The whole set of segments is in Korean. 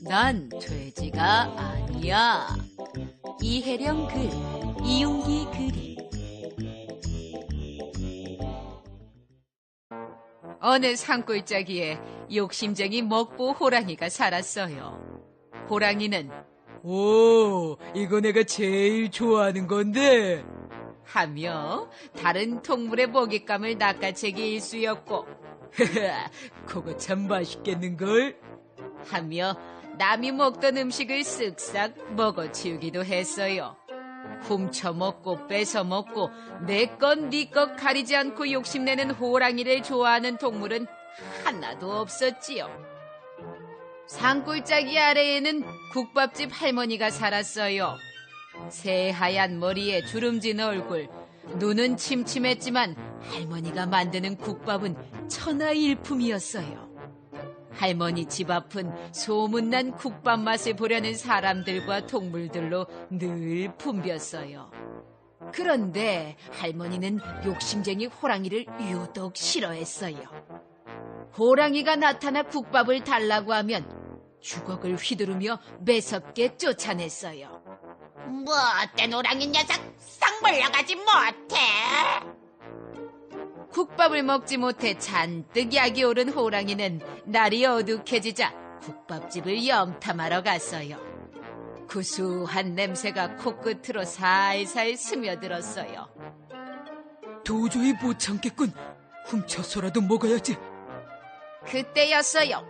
난 돼지가 아니야. 이혜령 글, 이용기 글이. 어느 산골짜기에 욕심쟁이 먹보 호랑이가 살았어요. 호랑이는 오, 이거 내가 제일 좋아하는 건데. 하며 다른 동물의 먹잇감을 낚아채기 일쑤였고 그거 참 맛있겠는걸? 하며 남이 먹던 음식을 쓱싹 먹어치우기도 했어요. 훔쳐먹고 뺏어먹고 내 것 네 것 가리지 않고 욕심내는 호랑이를 좋아하는 동물은 하나도 없었지요. 산골짜기 아래에는 국밥집 할머니가 살았어요. 새하얀 머리에 주름진 얼굴, 눈은 침침했지만 할머니가 만드는 국밥은 천하일품이었어요. 할머니 집 앞은 소문난 국밥 맛을 보려는 사람들과 동물들로 늘 붐볐어요. 그런데 할머니는 욕심쟁이 호랑이를 유독 싫어했어요. 호랑이가 나타나 국밥을 달라고 하면 주걱을 휘두르며 매섭게 쫓아냈어요. 못된 호랑이 녀석, 썩 물러가지 못해. 국밥을 먹지 못해 잔뜩 약이 오른 호랑이는 날이 어둑해지자 국밥집을 염탐하러 갔어요. 구수한 냄새가 코끝으로 살살 스며들었어요. 도저히 못 참겠군. 훔쳐서라도 먹어야지. 그때였어요.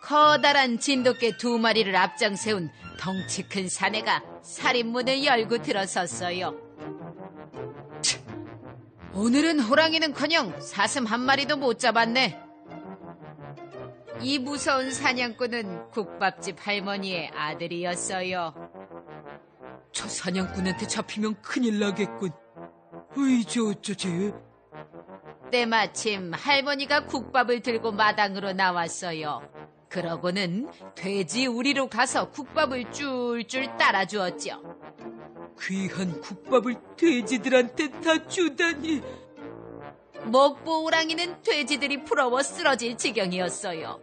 커다란 진돗개 2마리를 앞장 세운 덩치 큰 사내가 살인문을 열고 들어섰어요. 오늘은 호랑이는커녕 사슴 1마리도 못 잡았네. 이 무서운 사냥꾼은 국밥집 할머니의 아들이었어요. 저 사냥꾼한테 잡히면 큰일 나겠군. 이제 어쩌지? 때마침 할머니가 국밥을 들고 마당으로 나왔어요. 그러고는 돼지 우리로 가서 국밥을 쫄쫄 따라주었죠. 귀한 국밥을 돼지들한테 다 주다니. 먹보 호랑이는 돼지들이 부러워 쓰러질 지경이었어요.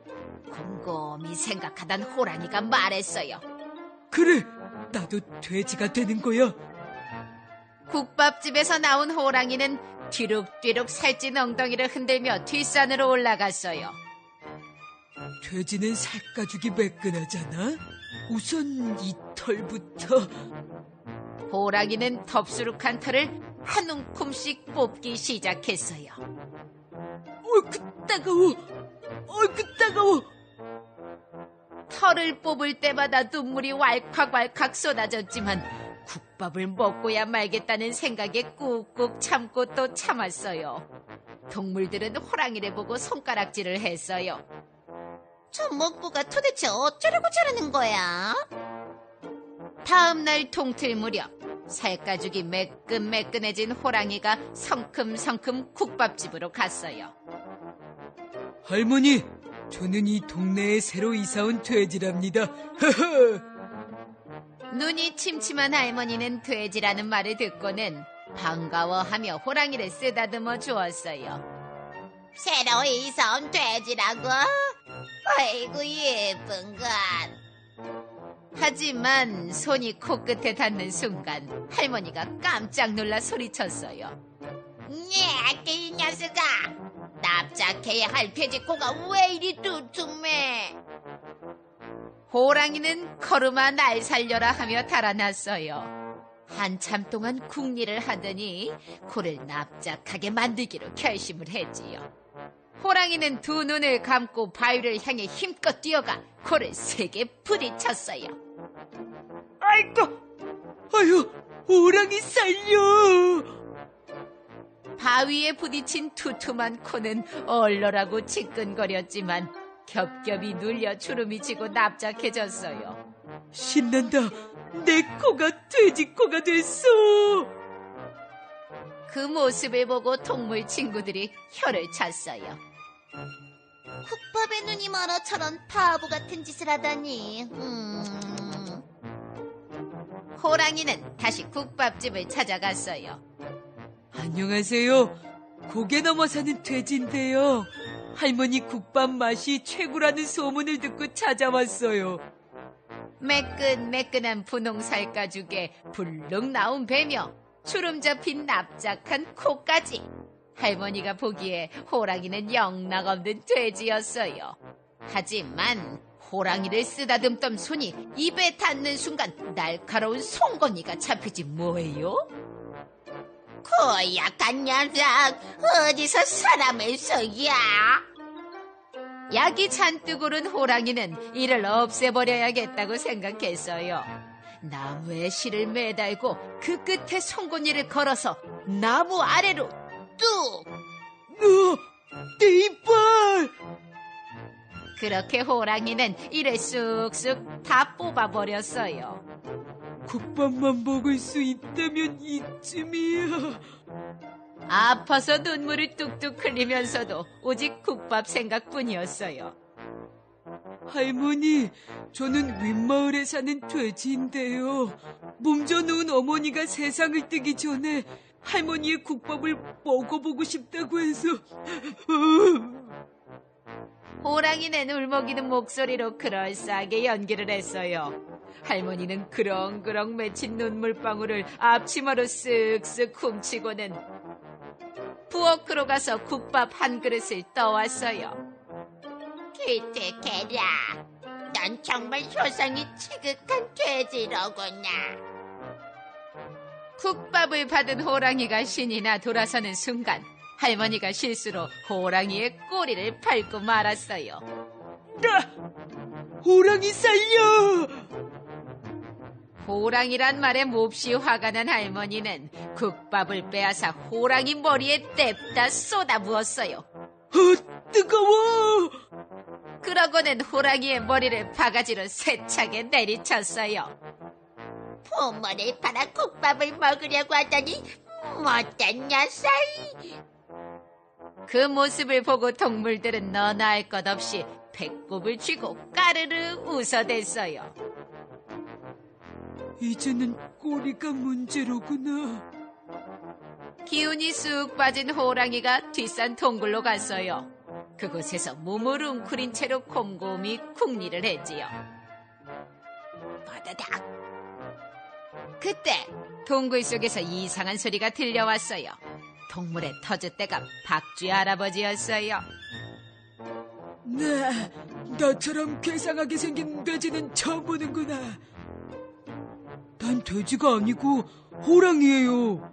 곰곰이 생각하던 호랑이가 말했어요. 그래, 나도 돼지가 되는 거야. 국밥집에서 나온 호랑이는 뒤룩뒤룩 살찐 엉덩이를 흔들며 뒷산으로 올라갔어요. 돼지는 살가죽이 매끈하잖아. 우선 이 털부터. 호랑이는 덥수룩한 털을 한 움큼씩 뽑기 시작했어요. 어이구 따가워. 어이구 따가워. 털을 뽑을 때마다 눈물이 왈칵왈칵 쏟아졌지만 국밥을 먹고야 말겠다는 생각에 꾹꾹 참고 또 참았어요. 동물들은 호랑이를 보고 손가락질을 했어요. 저 먹보가 도대체 어쩌려고 저러는 거야? 다음 날 동틀 무렵 살가죽이 매끈매끈해진 호랑이가 성큼성큼 국밥집으로 갔어요. 할머니, 저는 이 동네에 새로 이사온 돼지랍니다. 허허. 눈이 침침한 할머니는 돼지라는 말을 듣고는 반가워하며 호랑이를 쓰다듬어 주었어요. 새로 이사 온 돼지라고? 아이고 예쁜 것. 하지만 손이 코끝에 닿는 순간 할머니가 깜짝 놀라 소리쳤어요. 이 녀석아, 납작해야 할 돼지 코가 왜 이리 두툼해? 호랑이는 걸음아 날 살려라 하며 달아났어요. 한참 동안 궁리를 하더니 코를 납작하게 만들기로 결심을 했지요. 호랑이는 2눈을 감고 바위를 향해 힘껏 뛰어가 코를 세게 부딪혔어요. 아이고, 아유, 호랑이 살려! 바위에 부딪힌 두툼한 코는 얼얼하고 지끈거렸지만 겹겹이 눌려 주름이 지고 납작해졌어요. 신난다. 내 코가 돼지 코가 됐어. 그 모습을 보고 동물 친구들이 혀를 찼어요. 국밥에 눈이 멀어 저런 바보 같은 짓을 하다니. 호랑이는 다시 국밥집을 찾아갔어요. 안녕하세요. 고개 넘어 사는 돼지인데요. 할머니 국밥 맛이 최고라는 소문을 듣고 찾아왔어요. 매끈매끈한 분홍살 가죽에 불룩 나온 배며 주름 잡힌 납작한 코까지. 할머니가 보기에 호랑이는 영락없는 돼지였어요. 하지만 호랑이를 쓰다듬던 손이 입에 닿는 순간 날카로운 송곳니가 잡히지 뭐예요? 그 약한 녀석, 어디서 사람을 속여? 약이 잔뜩 오른 호랑이는 이를 없애버려야겠다고 생각했어요. 나무에 실을 매달고 그 끝에 송곳니를 걸어서 나무 아래로 뚝! 내 이빨! 그렇게 호랑이는 이를 쑥쑥 다 뽑아버렸어요. 국밥만 먹을 수 있다면 이쯤이야. 아파서 눈물을 뚝뚝 흘리면서도 오직 국밥 생각뿐이었어요. 할머니, 저는 윗마을에 사는 돼지인데요. 몸져 누운 어머니가 세상을 뜨기 전에 할머니의 국밥을 먹어보고 싶다고 해서. 호랑이는 울먹이는 목소리로 그럴싸하게 연기를 했어요. 할머니는 그렁그렁 맺힌 눈물방울을 앞치마로 쓱쓱 훔치고는 부엌으로 가서 국밥 한 그릇을 떠왔어요. 기특해라. 넌 정말 효성이 지극한 돼지로구나. 국밥을 받은 호랑이가 신이 나 돌아서는 순간 할머니가 실수로 호랑이의 꼬리를 밟고 말았어요. 호랑이 살려! 호랑이란 말에 몹시 화가 난 할머니는 국밥을 빼앗아 호랑이 머리에 냅다 쏟아부었어요. 뜨거워! 그러고는 호랑이의 머리를 바가지로 세차게 내리쳤어요. 부모를 팔아 국밥을 먹으려고 하더니 못된 녀석. 그 모습을 보고 동물들은 너나 할 것 없이 배꼽을 쥐고 까르르 웃어댔어요. 이제는 꼬리가 문제로구나. 기운이 쑥 빠진 호랑이가 뒷산 동굴로 갔어요. 그곳에서 몸을 웅크린 채로 곰곰이 쿵리를 했지요. 바다닥. 그때 동굴 속에서 이상한 소리가 들려왔어요. 동물의 터줏대가 박쥐 할아버지였어요. 네, 나처럼 괴상하게 생긴 돼지는 처음 보는구나. 난 돼지가 아니고 호랑이에요.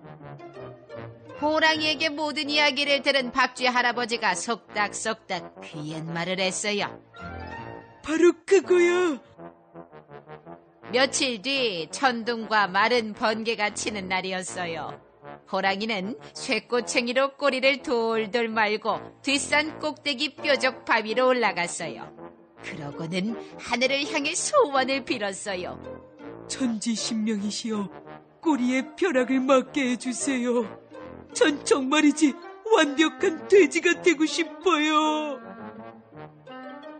호랑이에게 모든 이야기를 들은 박쥐 할아버지가 속닥속닥 그 옛말을 했어요. 바로 그거야. 며칠 뒤 천둥과 마른 번개가 치는 날이었어요. 호랑이는 쇠꼬챙이로 꼬리를 돌돌 말고 뒷산 꼭대기 뾰족 바위로 올라갔어요. 그러고는 하늘을 향해 소원을 빌었어요. 천지신명이시여, 꼬리에 벼락을 맞게 해주세요. 전 정말이지 완벽한 돼지가 되고 싶어요.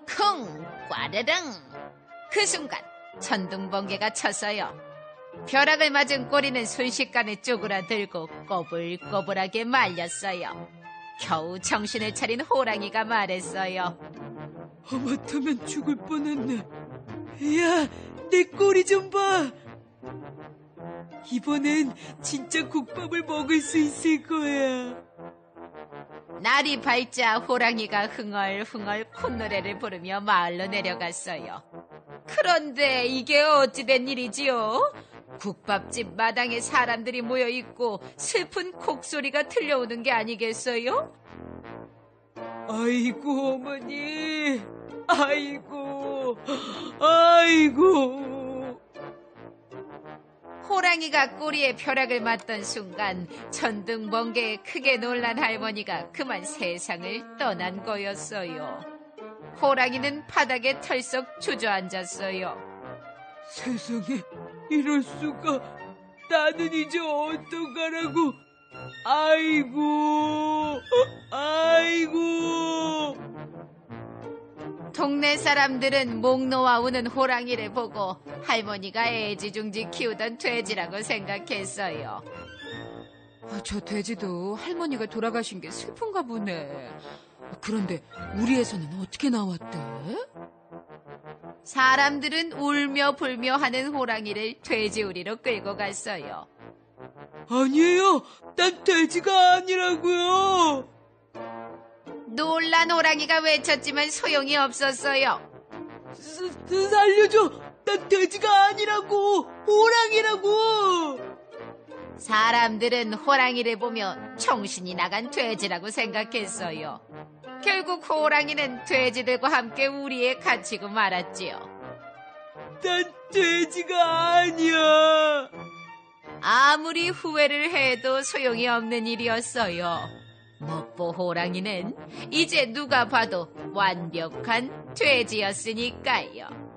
쿵! 꽈르릉! 그 순간 천둥번개가 쳤어요. 벼락을 맞은 꼬리는 순식간에 쪼그라들고 꼬불꼬불하게 말렸어요. 겨우 정신을 차린 호랑이가 말했어요. 하마터면 죽을 뻔했네. 야, 내 꼬리 좀 봐. 이번엔 진짜 국밥을 먹을 수 있을 거야. 날이 밝자 호랑이가 흥얼흥얼 콧노래를 부르며 마을로 내려갔어요. 그런데 이게 어찌된 일이지요? 국밥집 마당에 사람들이 모여있고 슬픈 곡소리가 들려오는 게 아니겠어요? 아이고, 어머니. 아이고. 호랑이가 꼬리에 벼락을 맞던 순간 천둥번개에 크게 놀란 할머니가 그만 세상을 떠난 거였어요. 호랑이는 바닥에 털썩 주저앉았어요. 세상에, 이럴 수가. 나는 이제 어떡하라고. 아이고. 동네 사람들은 목 놓아 우는 호랑이를 보고 할머니가 애지중지 키우던 돼지라고 생각했어요. 저 돼지도 할머니가 돌아가신 게 슬픈가 보네. 그런데 우리에서는 어떻게 나왔대? 사람들은 울며 불며 하는 호랑이를 돼지우리로 끌고 갔어요. 아니에요. 난 돼지가 아니라고요. 놀란 호랑이가 외쳤지만 소용이 없었어요. 살려줘. 난 돼지가 아니라고. 호랑이라고. 사람들은 호랑이를 보며 정신이 나간 돼지라고 생각했어요. 결국 호랑이는 돼지들과 함께 우리에 갇히고 말았지요. 난 돼지가 아니야. 아무리 후회를 해도 소용이 없는 일이었어요. 먹보 호랑이는 이제 누가 봐도 완벽한 돼지였으니까요.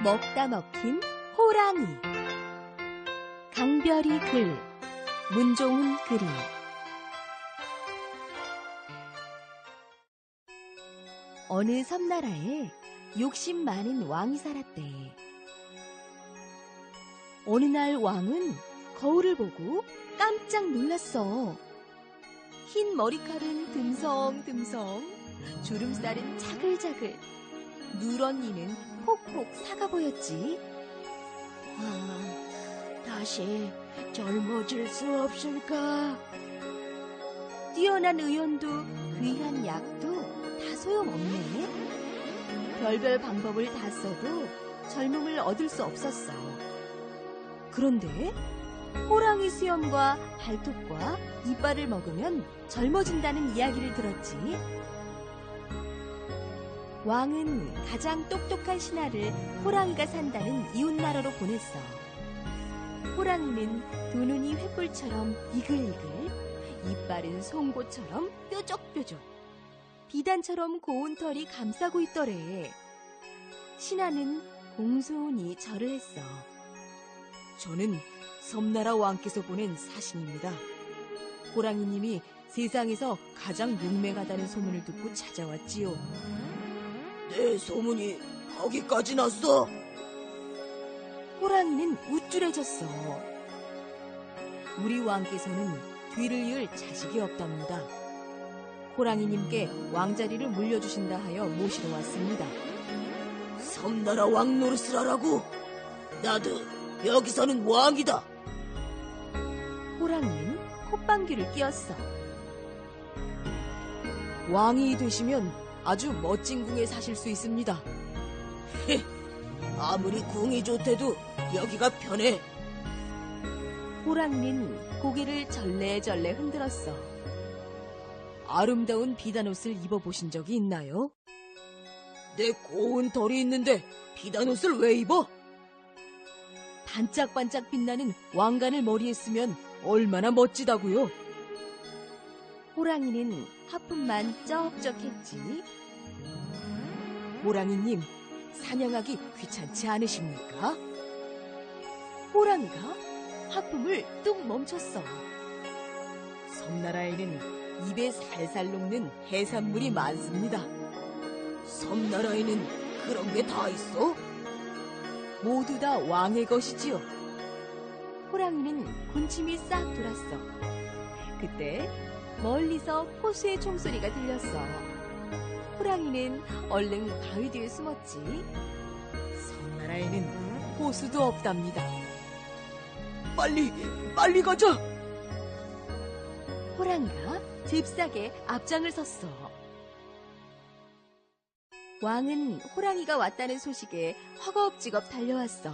먹다 먹힌 호랑이. 강별이 글, 문종훈 그림. 어느 섬나라에 욕심 많은 왕이 살았대. 어느 날 왕은 거울을 보고 깜짝 놀랐어. 흰 머리칼은 듬성듬성, 주름살은 자글자글, 누런 이는 폭폭 사가 보였지. 다시 젊어질 수 없을까? 뛰어난 의원도 귀한 약도 다 소용없네. 별별 방법을 다 써도 젊음을 얻을 수 없었어. 그런데 호랑이 수염과 발톱과 이빨을 먹으면 젊어진다는 이야기를 들었지. 왕은 가장 똑똑한 신하를 호랑이가 산다는 이웃나라로 보냈어. 호랑이는 두 눈이 횃불처럼 이글이글, 이빨은 송곳처럼 뾰족뾰족, 비단처럼 고운 털이 감싸고 있더래. 신하는 공손히 절을 했어. 저는 섬나라 왕께서 보낸 사신입니다. 호랑이님이 세상에서 가장 용맹하다는 소문을 듣고 찾아왔지요. 내 소문이 거기까지 났어. 호랑이는 우쭐해졌어. 우리 왕께서는 뒤를 이을 자식이 없답니다. 호랑이님께 왕자리를 물려주신다 하여 모시러 왔습니다. 섬나라 왕 노릇을 하라고? 나도 여기서는 왕이다. 호랑이는 콧방귀를 뀌었어. 왕이 되시면 아주 멋진 궁에 사실 수 있습니다. 아무리 궁이 좋대도 여기가 편해. 호랑이는 고개를 절레절레 흔들었어. 아름다운 비단옷을 입어보신 적이 있나요? 내 고운 털이 있는데 비단옷을 왜 입어? 반짝반짝 빛나는 왕관을 머리에 쓰면 얼마나 멋지다고요? 호랑이는 하품만 쩍쩍했지. 호랑이님, 사냥하기 귀찮지 않으십니까? 호랑이가 하품을 뚝 멈췄어. 섬나라에는 입에 살살 녹는 해산물이 많습니다. 섬나라에는 그런 게 다 있어? 모두 다 왕의 것이지요. 호랑이는 군침이 싹 돌았어. 그때 멀리서 포수의 총소리가 들렸어. 호랑이는 얼른 바위 뒤에 숨었지. 섬나라에는 포수도 없답니다. 빨리 가자. 호랑이가 잽싸게 앞장을 섰어. 왕은 호랑이가 왔다는 소식에 허겁지겁 달려왔어.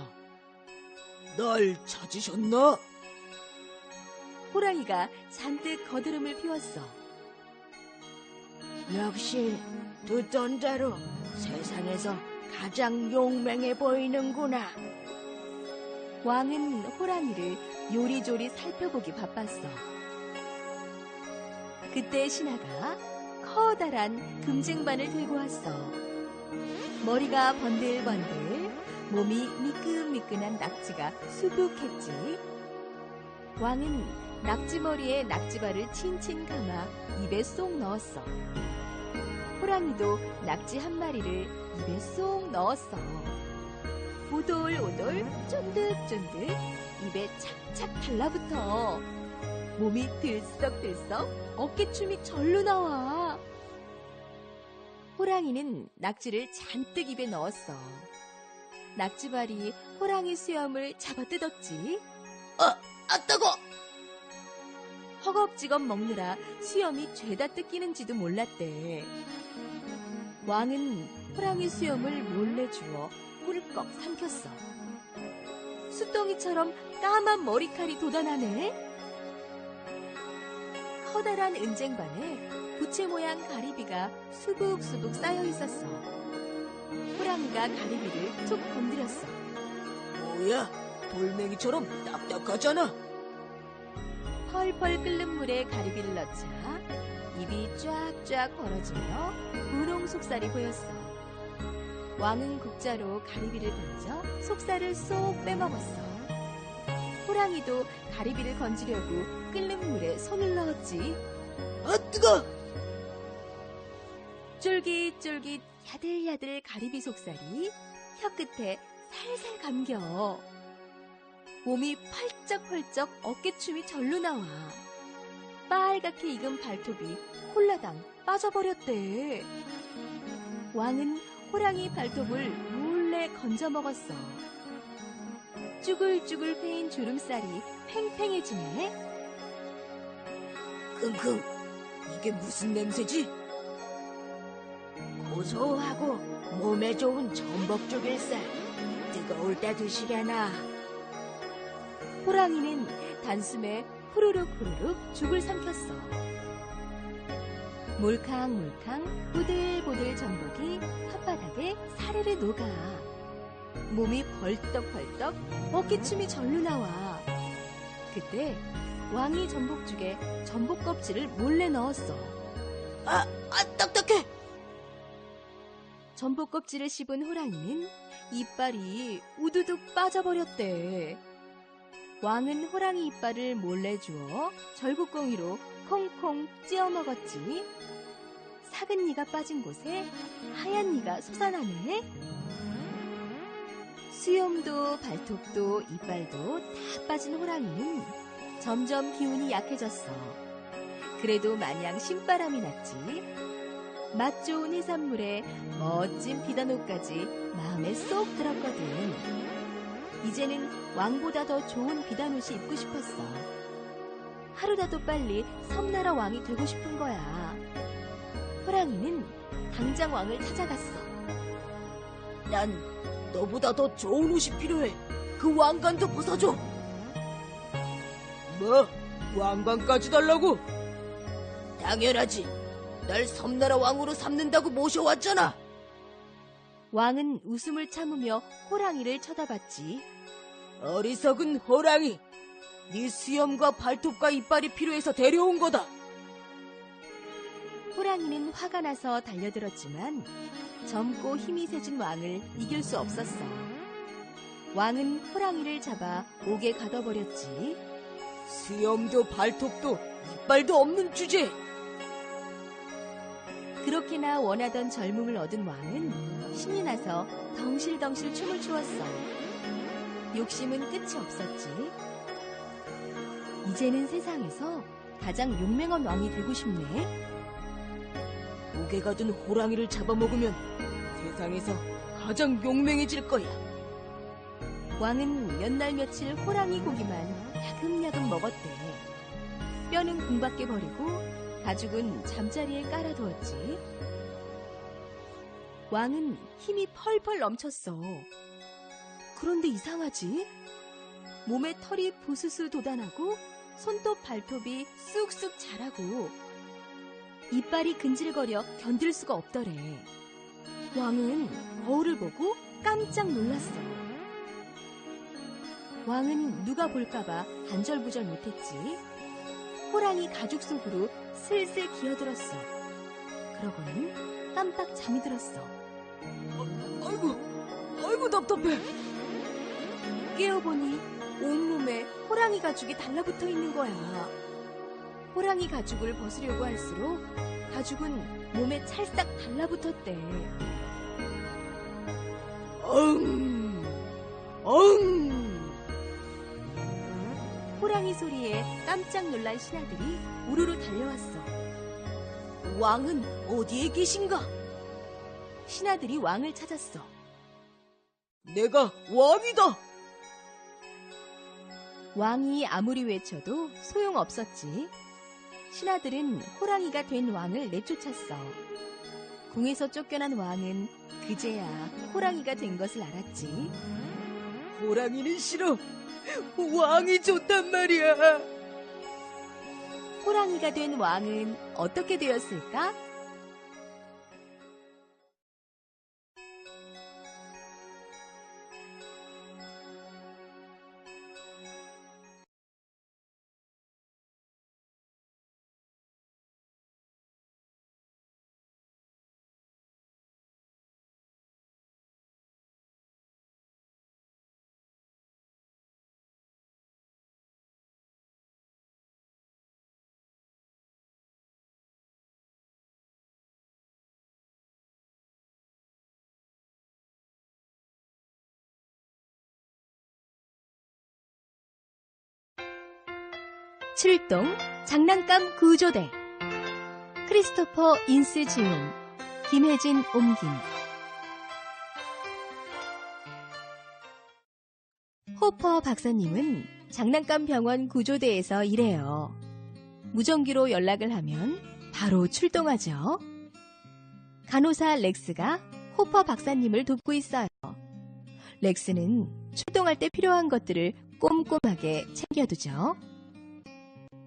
날 찾으셨나? 호랑이가 잔뜩 거드름을 피웠어. 역시 듣던 대로 세상에서 가장 용맹해 보이는구나. 왕은 호랑이를 요리조리 살펴보기 바빴어. 그때 신하가 커다란 금쟁반을 들고 왔어. 머리가 번들번들, 몸이 미끈미끈한 낙지가 수북했지. 왕은 낙지머리에 낙지발을 친친 감아 입에 쏙 넣었어. 호랑이도 낙지 한 마리를 입에 쏙 넣었어. 오돌오돌 쫀득쫀득 입에 착착 달라붙어. 몸이 들썩들썩 어깨춤이 절로 나와. 호랑이는 낙지를 잔뜩 입에 넣었어. 낙지발이 호랑이 수염을 잡아뜯었지. 뜨거! 허겁지겁 먹느라 수염이 죄다 뜯기는지도 몰랐대. 왕은 호랑이 수염을 몰래 주워 꿀꺽 삼켰어. 숫덩이처럼 까만 머리칼이 돋아나네. 커다란 은쟁반에 부채 모양 가리비가 수북수북 쌓여 있었어. 호랑이가 가리비를 툭 건드렸어. 뭐야, 돌멩이처럼 딱딱하잖아. 펄펄 끓는 물에 가리비를 넣자 입이 쫙쫙 벌어지며 분홍 속살이 보였어. 왕은 국자로 가리비를 건져 속살을 쏙 빼먹었어. 호랑이도 가리비를 건지려고 끓는 물에 손을 넣었지. 뜨거! 쫄깃쫄깃 야들야들 가리비 속살이 혀끝에 살살 감겨. 몸이 펄쩍펄쩍 어깨춤이 절로 나와. 빨갛게 익은 발톱이 홀라당 빠져버렸대. 왕은 호랑이 발톱을 몰래 건져 먹었어. 쭈글쭈글 패인 주름살이 팽팽해지네. 킁킁, 이게 무슨 냄새지? 고소하고 몸에 좋은 전복죽일살. 뜨거울 때 드시려나? 호랑이는 단숨에 후루룩 죽을 삼켰어. 몰캉몰캉 보들보들 전복이 혓바닥에 사르르 녹아. 몸이 벌떡벌떡 어깨춤이 절로 나와. 그때 왕이 전복죽에 전복 껍질을 몰래 넣었어. 딱딱해! 전복 껍질을 씹은 호랑이는 이빨이 우두둑 빠져버렸대. 왕은 호랑이 이빨을 몰래 주워 절구꽁이로 콩콩 찧어 먹었지. 삭은 이가 빠진 곳에 하얀 이가 솟아나네. 수염도 발톱도 이빨도 다 빠진 호랑이는 점점 기운이 약해졌어. 그래도 마냥 신바람이 났지. 맛 좋은 해산물에 멋진 비단옷까지 마음에 쏙 들었거든. 이제는 왕보다 더 좋은 비단옷이 입고 싶었어. 하루라도 빨리 섬나라 왕이 되고 싶은 거야. 호랑이는 당장 왕을 찾아갔어. 난 너보다 더 좋은 옷이 필요해. 그 왕관도 벗어줘. 뭐? 왕관까지 달라고? 당연하지. 날 섬나라 왕으로 삼는다고 모셔왔잖아. 왕은 웃음을 참으며 호랑이를 쳐다봤지. 어리석은 호랑이. 네 수염과 발톱과 이빨이 필요해서 데려온 거다. 호랑이는 화가 나서 달려들었지만 젊고 힘이 세진 왕을 이길 수 없었어. 왕은 호랑이를 잡아 옥에 가둬버렸지. 수염도 발톱도 이빨도 없는 주제. 그렇게나 원하던 젊음을 얻은 왕은 신이 나서 덩실덩실 춤을 추었어. 욕심은 끝이 없었지. 이제는 세상에서 가장 용맹한 왕이 되고 싶네. 옥에 가둔 호랑이를 잡아먹으면 세상에서 가장 용맹해질 거야. 왕은 몇 날 며칠 호랑이 고기만 야금야금 먹었대. 뼈는 궁밖에 버리고 가죽은 잠자리에 깔아두었지. 왕은 힘이 펄펄 넘쳤어. 그런데 이상하지? 몸에 털이 부스스 돋아나고 손톱 발톱이 쑥쑥 자라고 이빨이 근질거려 견딜 수가 없더래. 왕은 거울을 보고 깜짝 놀랐어. 왕은 누가 볼까봐 안절부절 못했지. 호랑이 가죽 속으로 슬슬 기어들었어. 그러고는 깜빡 잠이 들었어. 아이고 답답해. 깨어보니 온몸에 호랑이 가죽이 달라붙어 있는 거야. 호랑이 가죽을 벗으려고 할수록 가죽은 몸에 찰싹 달라붙었대. 호랑이 소리에 깜짝 놀란 신하들이 우르르 달려왔어. 왕은 어디에 계신가? 신하들이 왕을 찾았어. 내가 왕이다. 왕이 아무리 외쳐도 소용없었지. 신하들은 호랑이가 된 왕을 내쫓았어. 궁에서 쫓겨난 왕은 그제야 호랑이가 된 것을 알았지. 호랑이는 싫어. 왕이 좋단 말이야. 호랑이가 된 왕은 어떻게 되었을까? 출동 장난감 구조대. 크리스토퍼 인스 지음, 김혜진 옮김. 호퍼 박사님은 장난감 병원 구조대에서 일해요. 무전기로 연락을 하면 바로 출동하죠. 간호사 렉스가 호퍼 박사님을 돕고 있어요. 렉스는 출동할 때 필요한 것들을 꼼꼼하게 챙겨두죠.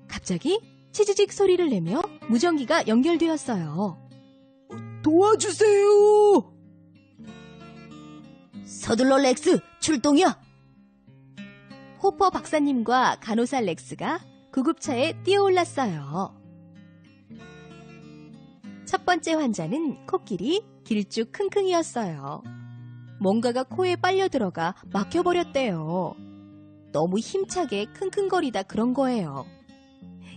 갑자기 치지직 소리를 내며 무전기가 연결되었어요. 도와주세요. 서둘러 렉스, 출동이야. 호퍼 박사님과 간호사 렉스가 구급차에 뛰어올랐어요. 첫 번째 환자는 코끼리 길쭉킁킁이었어요. 뭔가가 코에 빨려 들어가 막혀버렸대요. 너무 힘차게 킁킁거리다 그런 거예요.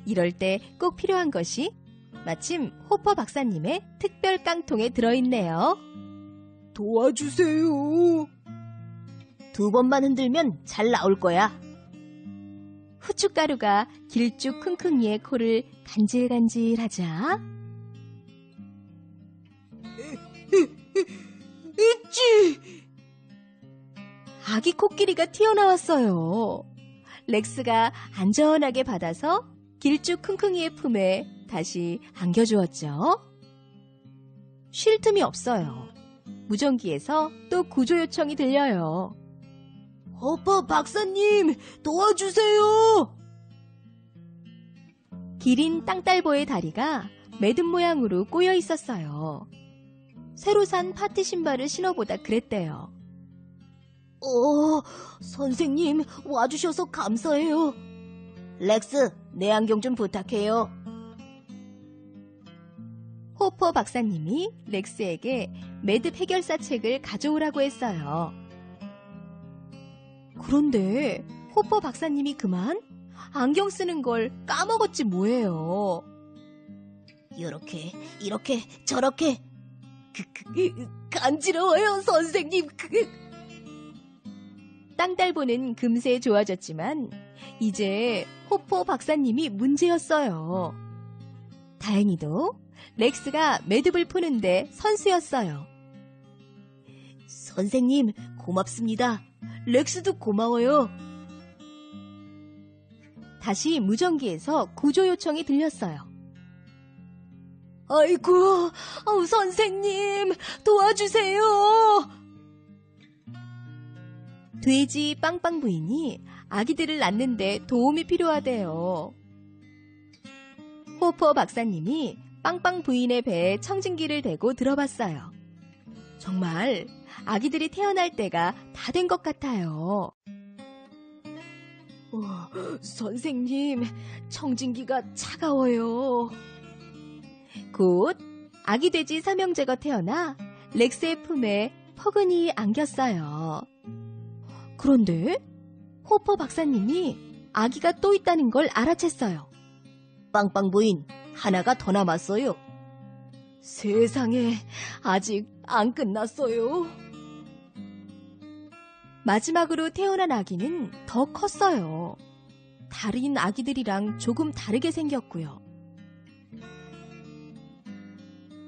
이럴 때 꼭 필요한 것이 마침 호퍼 박사님의 특별 깡통에 들어있네요. 도와주세요. 2번만 흔들면 잘 나올 거야. 후춧가루가 길쭉킁킁이의 코를 간질간질하자 있지. 아기 코끼리가 튀어나왔어요. 렉스가 안전하게 받아서 길쭉킁킁이의 품에 다시 안겨주었죠. 쉴 틈이 없어요. 무전기에서 또 구조 요청이 들려요. 호퍼 박사님, 도와주세요. 기린 땅딸보의 다리가 매듭 모양으로 꼬여 있었어요. 새로 산 파티 신발을 신어보다 그랬대요. 선생님, 와주셔서 감사해요. 렉스, 내 안경 좀 부탁해요. 호퍼 박사님이 렉스에게 매듭 해결사 책을 가져오라고 했어요. 그런데 호퍼 박사님이 그만 안경 쓰는 걸 까먹었지 뭐예요. 이렇게, 저렇게. 간지러워요, 선생님. 땅딸보는 금세 좋아졌지만 이제 호퍼 박사님이 문제였어요. 다행히도 렉스가 매듭을 푸는데 선수였어요. 선생님, 고맙습니다. 렉스도 고마워요. 다시 무전기에서 구조 요청이 들렸어요. 아이고, 선생님, 도와주세요. 돼지 빵빵 부인이 아기들을 낳는데 도움이 필요하대요. 호퍼 박사님이 빵빵 부인의 배에 청진기를 대고 들어봤어요. 정말 아기들이 태어날 때가 다 된 것 같아요. 선생님, 청진기가 차가워요. 곧 아기 돼지 삼형제가 태어나 렉스의 품에 포근히 안겼어요. 그런데 호퍼 박사님이 아기가 또 있다는 걸 알아챘어요. 빵빵 부인, 하나가 더 남았어요. 세상에, 아직 안 끝났어요. 마지막으로 태어난 아기는 더 컸어요. 다른 아기들이랑 조금 다르게 생겼고요.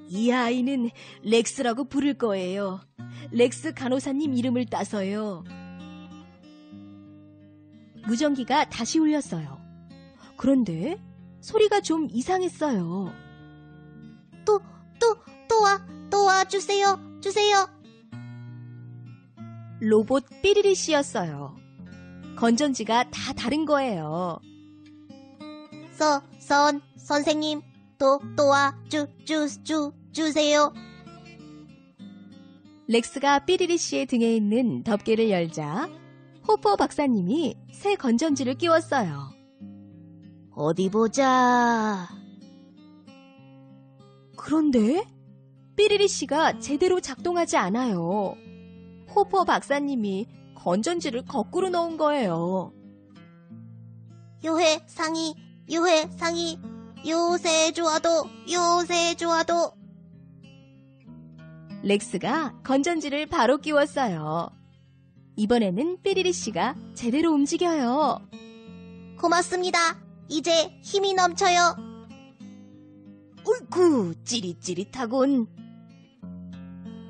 이 아이는 렉스라고 부를 거예요. 렉스 간호사님 이름을 따서요. 무전기가 다시 울렸어요. 그런데 소리가 좀 이상했어요. 도와주세요. 주세요. 로봇 삐리리 씨였어요. 건전지가 다 다른 거예요. 선생님, 주세요. 렉스가 삐리리 씨의 등에 있는 덮개를 열자 호퍼 박사님이 새 건전지를 끼웠어요. 어디 보자. 그런데 삐리리 씨가 제대로 작동하지 않아요. 호퍼 박사님이 건전지를 거꾸로 넣은 거예요. 요새 상이, 요새 좋아도. 렉스가 건전지를 바로 끼웠어요. 이번에는 삐리리 씨가 제대로 움직여요. 고맙습니다. 이제 힘이 넘쳐요. 어이쿠, 찌릿찌릿하군.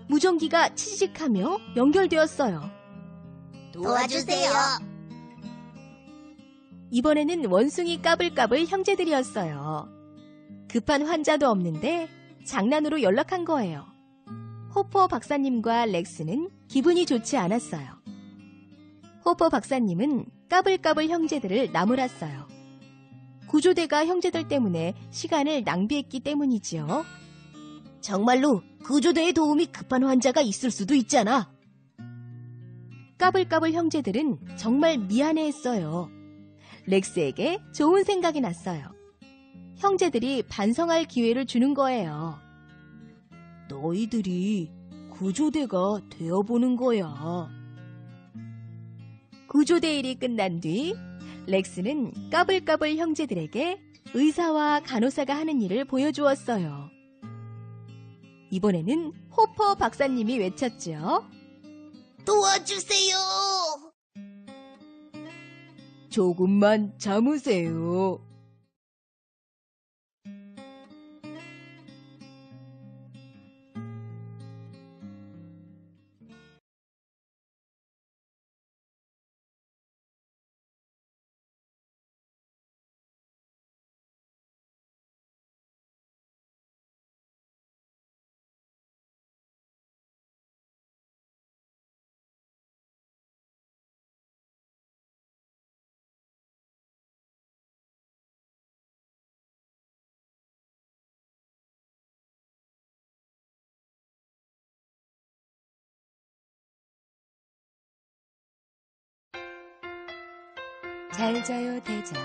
무전기가 치직하며 연결되었어요. 도와주세요. 이번에는 원숭이 까불까불 형제들이었어요. 급한 환자도 없는데 장난으로 연락한 거예요. 호퍼 박사님과 렉스는 기분이 좋지 않았어요. 호퍼 박사님은 까불까불 형제들을 나무랐어요. 구조대가 형제들 때문에 시간을 낭비했기 때문이지요. 정말로 구조대의 도움이 급한 환자가 있을 수도 있잖아. 까불까불 형제들은 정말 미안해했어요. 렉스에게 좋은 생각이 났어요. 형제들이 반성할 기회를 주는 거예요. 너희들이 구조대가 되어보는 거야. 구조대 일이 끝난 뒤 렉스는 까불까불 형제들에게 의사와 간호사가 하는 일을 보여주었어요. 이번에는 호퍼 박사님이 외쳤죠. 도와주세요. 조금만 참으세요. 잘 자요 대장.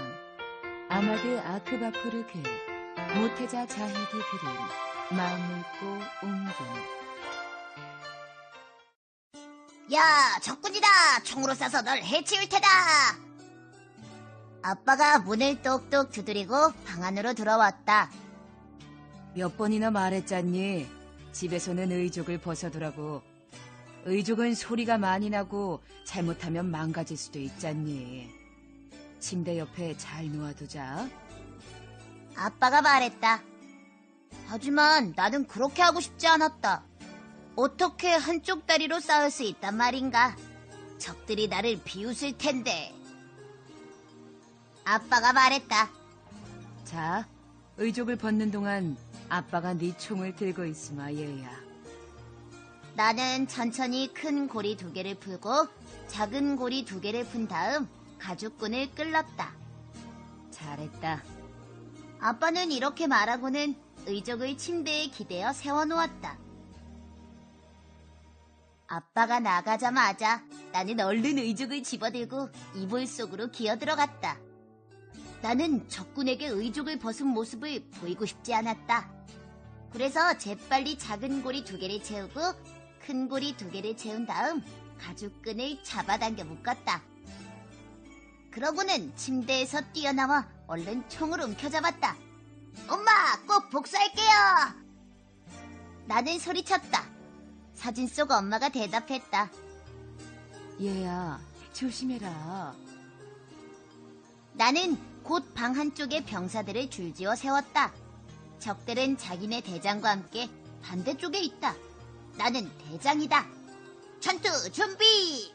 아마드 아크바프르 글. 모테자 자헤디 그림. 마음 읽고 옮김. 야, 적군이다. 총으로 쏴서 널 해치울 테다. 아빠가 문을 똑똑 두드리고 방 안으로 들어왔다. 몇 번이나 말했잖니. 집에서는 의족을 벗어두라고. 의족은 소리가 많이 나고 잘못하면 망가질 수도 있잖니. 침대 옆에 잘 놓아두자. 아빠가 말했다. 하지만 나는 그렇게 하고 싶지 않았다. 어떻게 한쪽 다리로 쌓을 수 있단 말인가? 적들이 나를 비웃을 텐데. 아빠가 말했다. 자, 의족을 벗는 동안 아빠가 네 총을 들고 있으마 얘야. 나는 천천히 큰 고리 2개를 풀고 작은 고리 2개를 푼 다음 가죽끈을 끌렀다. 잘했다. 아빠는 이렇게 말하고는 의족을 침대에 기대어 세워놓았다. 아빠가 나가자마자 나는 얼른 의족을 집어들고 이불 속으로 기어들어갔다. 나는 적군에게 의족을 벗은 모습을 보이고 싶지 않았다. 그래서 재빨리 작은 고리 2개를 채우고 큰 고리 2개를 채운 다음 가죽끈을 잡아당겨 묶었다. 그러고는 침대에서 뛰어나와 얼른 총을 움켜잡았다. 엄마, 꼭 복수할게요! 나는 소리쳤다. 사진 속 엄마가 대답했다. 얘야, 조심해라. 나는 곧 방 한쪽에 병사들을 줄지어 세웠다. 적들은 자기네 대장과 함께 반대쪽에 있다. 나는 대장이다. 전투 준비!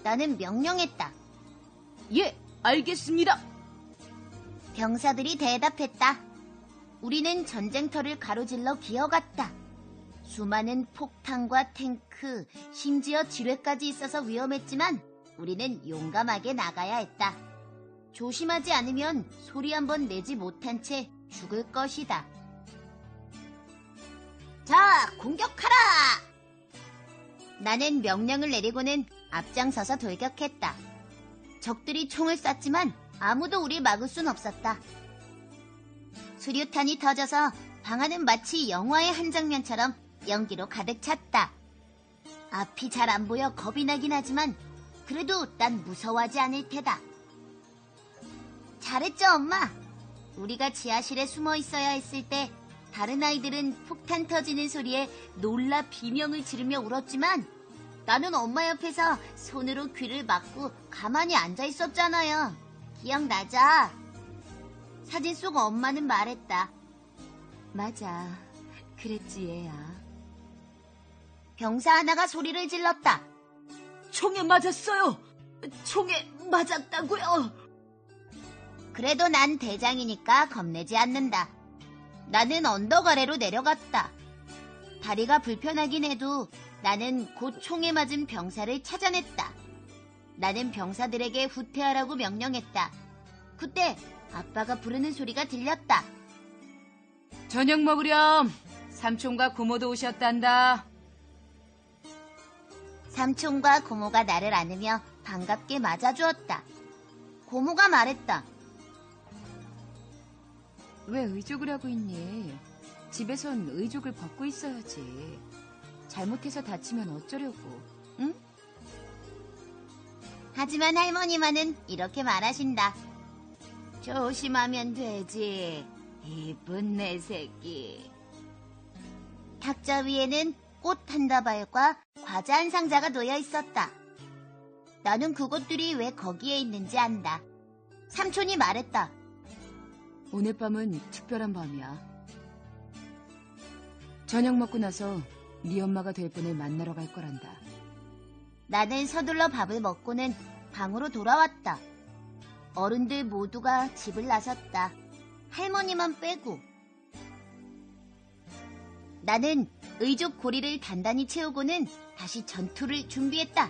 나는 명령했다. 예, 알겠습니다. 병사들이 대답했다. 우리는 전쟁터를 가로질러 기어갔다. 수많은 폭탄과 탱크, 심지어 지뢰까지 있어서 위험했지만 우리는 용감하게 나가야 했다. 조심하지 않으면 소리 한번 내지 못한 채 죽을 것이다. 자, 공격하라! 나는 명령을 내리고는 앞장서서 돌격했다. 적들이 총을 쐈지만 아무도 우리 막을 순 없었다. 수류탄이 터져서 방 안은 마치 영화의 한 장면처럼 연기로 가득 찼다. 앞이 잘 안 보여 겁이 나긴 하지만 그래도 난 무서워하지 않을 테다. 잘했죠, 엄마? 우리가 지하실에 숨어 있어야 했을 때 다른 아이들은 폭탄 터지는 소리에 놀라 비명을 지르며 울었지만 나는 엄마 옆에서 손으로 귀를 막고 가만히 앉아 있었잖아요. 기억나죠? 사진 속 엄마는 말했다. 맞아, 그랬지 얘야. 병사 하나가 소리를 질렀다. 총에 맞았어요. 총에 맞았다고요. 그래도 난 대장이니까 겁내지 않는다. 나는 언덕 아래로 내려갔다. 다리가 불편하긴 해도 나는 곧 총에 맞은 병사를 찾아냈다. 나는 병사들에게 후퇴하라고 명령했다. 그때 아빠가 부르는 소리가 들렸다. 저녁 먹으렴. 삼촌과 고모도 오셨단다. 삼촌과 고모가 나를 안으며 반갑게 맞아주었다. 고모가 말했다. 왜 의족을 하고 있니? 집에선 의족을 벗고 있어야지. 잘못해서 다치면 어쩌려고, 응? 하지만 할머니만은 이렇게 말하신다. 조심하면 되지, 이쁜 내 새끼. 탁자 위에는 꽃 한 다발과 과자 한 상자가 놓여 있었다. 나는 그것들이 왜 거기에 있는지 안다. 삼촌이 말했다. 오늘 밤은 특별한 밤이야. 저녁 먹고 나서 네 엄마가 될 분을 만나러 갈 거란다. 나는 서둘러 밥을 먹고는 방으로 돌아왔다. 어른들 모두가 집을 나섰다. 할머니만 빼고. 나는 의족 고리를 단단히 채우고는 다시 전투를 준비했다.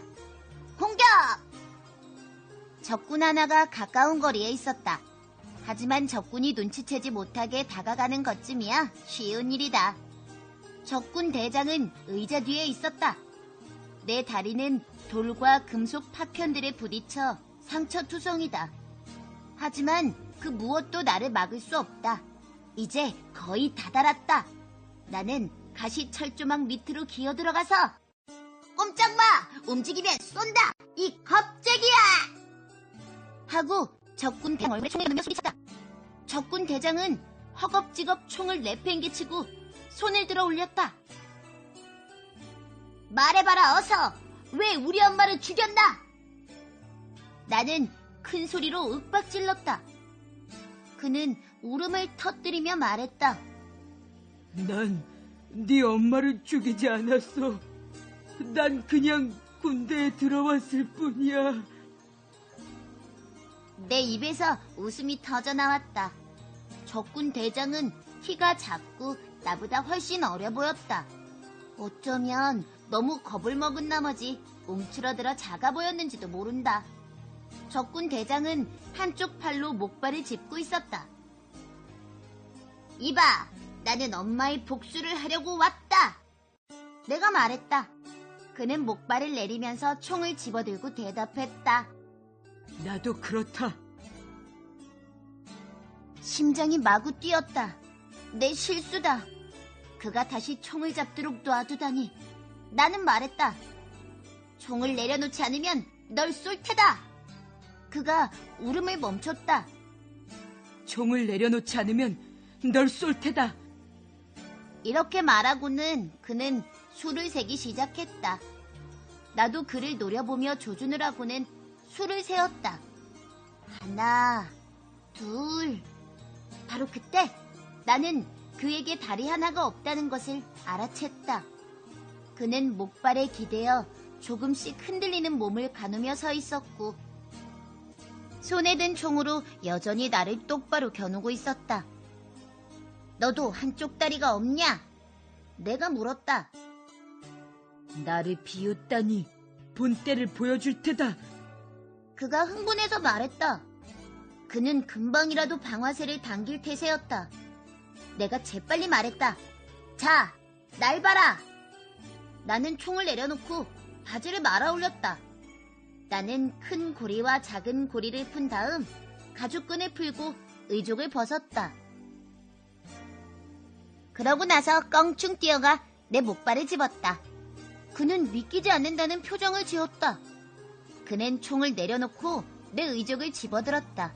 공격! 적군 하나가 가까운 거리에 있었다. 하지만 적군이 눈치채지 못하게 다가가는 것쯤이야 쉬운 일이다. 적군 대장은 의자 뒤에 있었다. 내 다리는 돌과 금속 파편들에 부딪혀 상처투성이다. 하지만 그 무엇도 나를 막을 수 없다. 이제 거의 다다랐다. 나는 가시철조망 밑으로 기어들어가서 꼼짝 마! 움직이면 쏜다! 이 겁쟁이야! 하고 적군 대장 얼굴에 총을 넣으며 소리쳤다. 적군 대장은 허겁지겁 총을 내팽개치고 손을 들어 올렸다. 말해봐라 어서! 왜 우리 엄마를 죽였나? 나는 큰 소리로 윽박질렀다. 그는 울음을 터뜨리며 말했다. 난 네 엄마를 죽이지 않았어. 난 그냥 군대에 들어왔을 뿐이야. 내 입에서 웃음이 터져나왔다. 적군 대장은 키가 작고 나보다 훨씬 어려 보였다. 어쩌면 너무 겁을 먹은 나머지 움츠러들어 작아 보였는지도 모른다. 적군 대장은 한쪽 팔로 목발을 짚고 있었다. 이봐, 나는 엄마의 복수를 하려고 왔다. 내가 말했다. 그는 목발을 내리면서 총을 집어들고 대답했다. 나도 그렇다. 심장이 마구 뛰었다. 내 실수다. 그가 다시 총을 잡도록 놔두다니. 나는 말했다. 총을 내려놓지 않으면 널 쏠 테다. 그가 울음을 멈췄다. 총을 내려놓지 않으면 널 쏠 테다. 이렇게 말하고는 그는 수를 세기 시작했다. 나도 그를 노려보며 조준을 하고는 수를 세었다. 하나, 둘. 바로 그때 나는 그에게 다리 하나가 없다는 것을 알아챘다. 그는 목발에 기대어 조금씩 흔들리는 몸을 가누며 서 있었고 손에 든 총으로 여전히 나를 똑바로 겨누고 있었다. 너도 한쪽 다리가 없냐? 내가 물었다. 나를 비웃다니 본때를 보여줄 테다. 그가 흥분해서 말했다. 그는 금방이라도 방아쇠를 당길 태세였다. 내가 재빨리 말했다. 자, 날 봐라. 나는 총을 내려놓고 바지를 말아 올렸다. 나는 큰 고리와 작은 고리를 푼 다음 가죽끈을 풀고 의족을 벗었다. 그러고 나서 껑충 뛰어가 내 목발을 집었다. 그는 믿기지 않는다는 표정을 지었다. 그는 총을 내려놓고 내 의족을 집어들었다.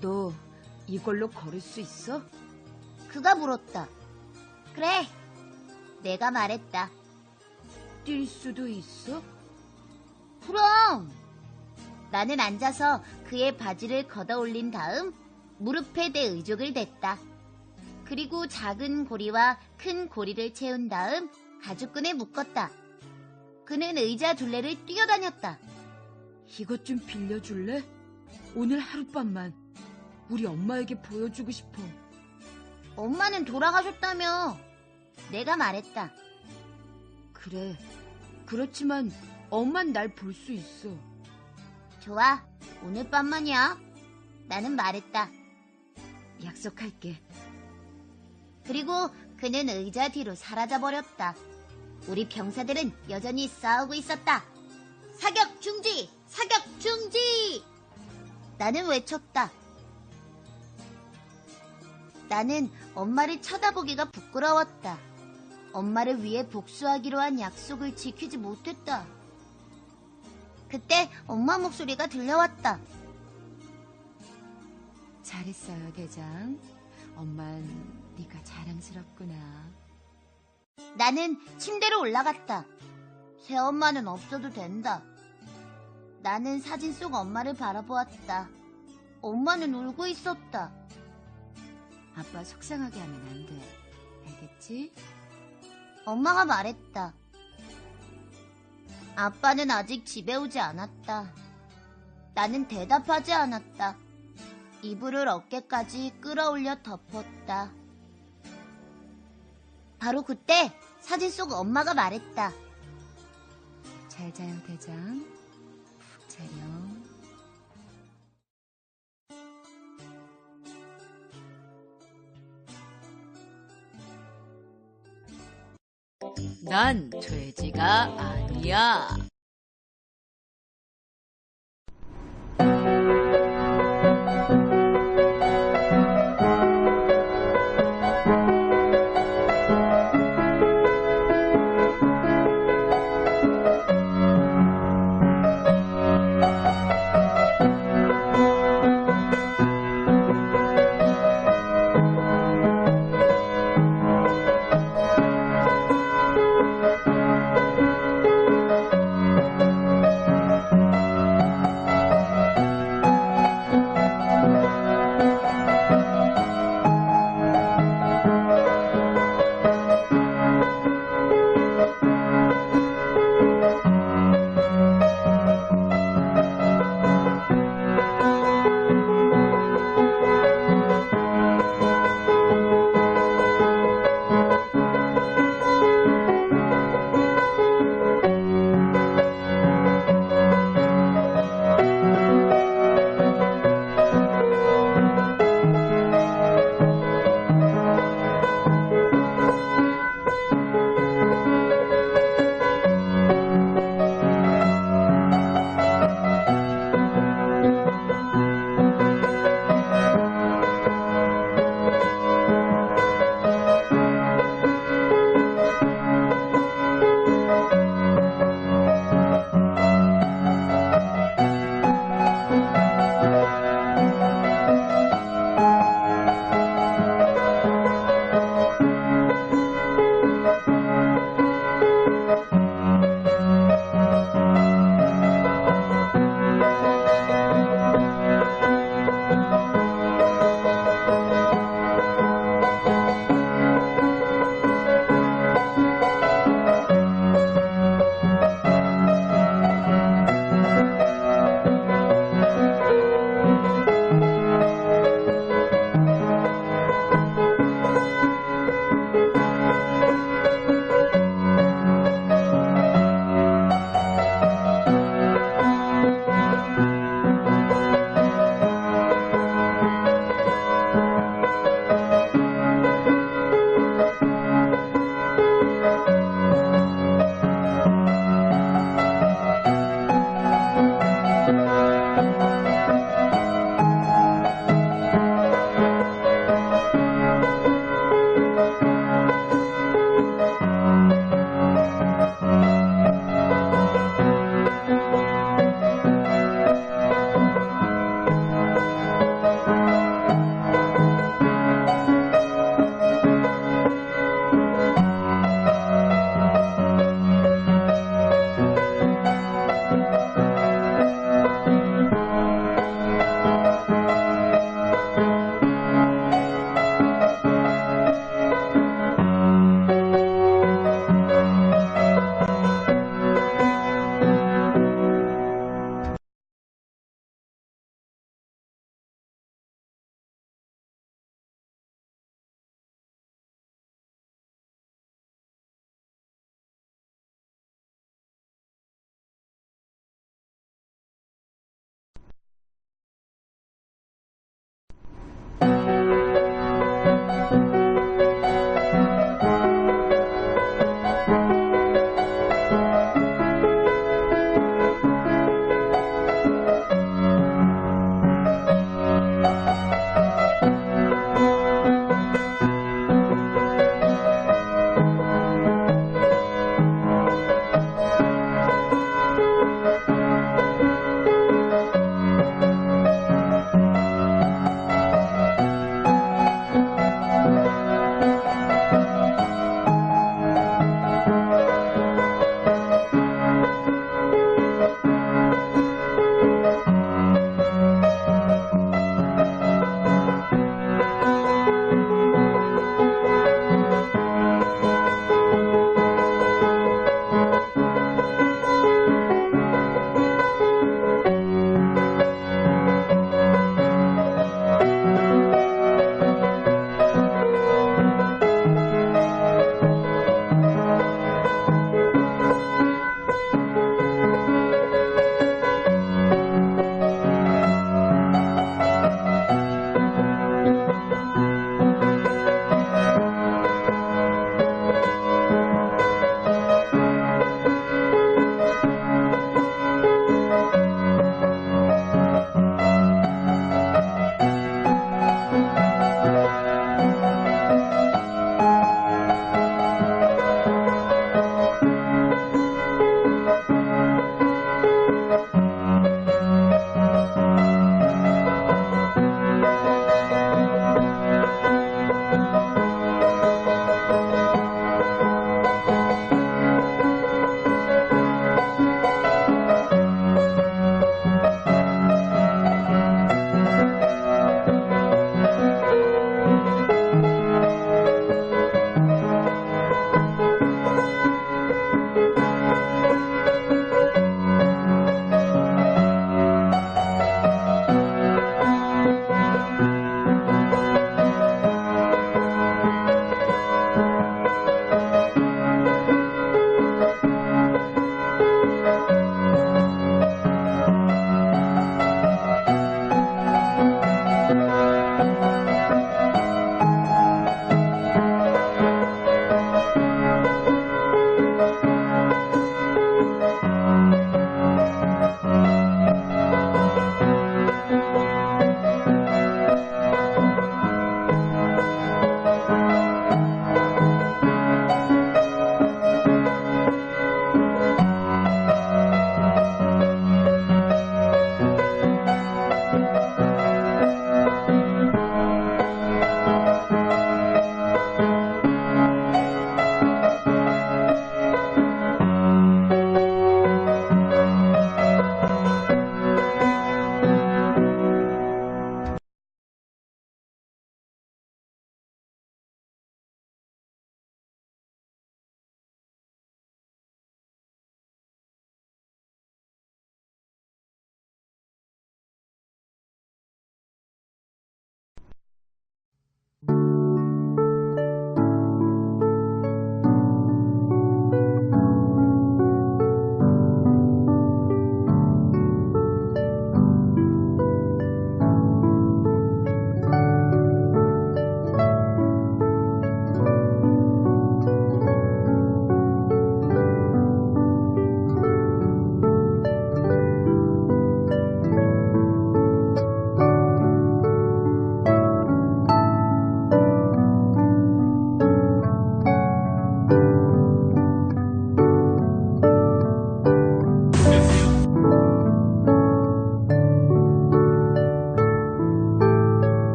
너 이걸로 걸을 수 있어? 그가 물었다. 그래, 내가 말했다. 뛸 수도 있어? 그럼! 나는 앉아서 그의 바지를 걷어 올린 다음 무릎에 내 의족을 댔다. 그리고 작은 고리와 큰 고리를 채운 다음 가죽끈에 묶었다. 그는 의자 둘레를 뛰어다녔다. 이것 좀 빌려줄래? 오늘 하룻밤만 우리 엄마에게 보여주고 싶어. 엄마는 돌아가셨다며. 내가 말했다. 그래, 그렇지만 엄만 날 볼 수 있어. 좋아, 오늘 밤만이야. 나는 말했다. 약속할게. 그리고 그는 의자 뒤로 사라져버렸다. 우리 병사들은 여전히 싸우고 있었다. 사격 중지! 사격 중지! 나는 외쳤다. 나는 엄마를 쳐다보기가 부끄러웠다. 엄마를 위해 복수하기로 한 약속을 지키지 못했다. 그때 엄마 목소리가 들려왔다. 잘했어요, 대장. 엄만 네가 자랑스럽구나. 나는 침대로 올라갔다. 새엄마는 없어도 된다. 나는 사진 속 엄마를 바라보았다. 엄마는 울고 있었다. 아빠 속상하게 하면 안 돼. 알겠지? 엄마가 말했다. 아빠는 아직 집에 오지 않았다. 나는 대답하지 않았다. 이불을 어깨까지 끌어올려 덮었다. 바로 그때 사진 속 엄마가 말했다. 잘 자요, 대장. 푹 자렴. 난 돼지가 아니야.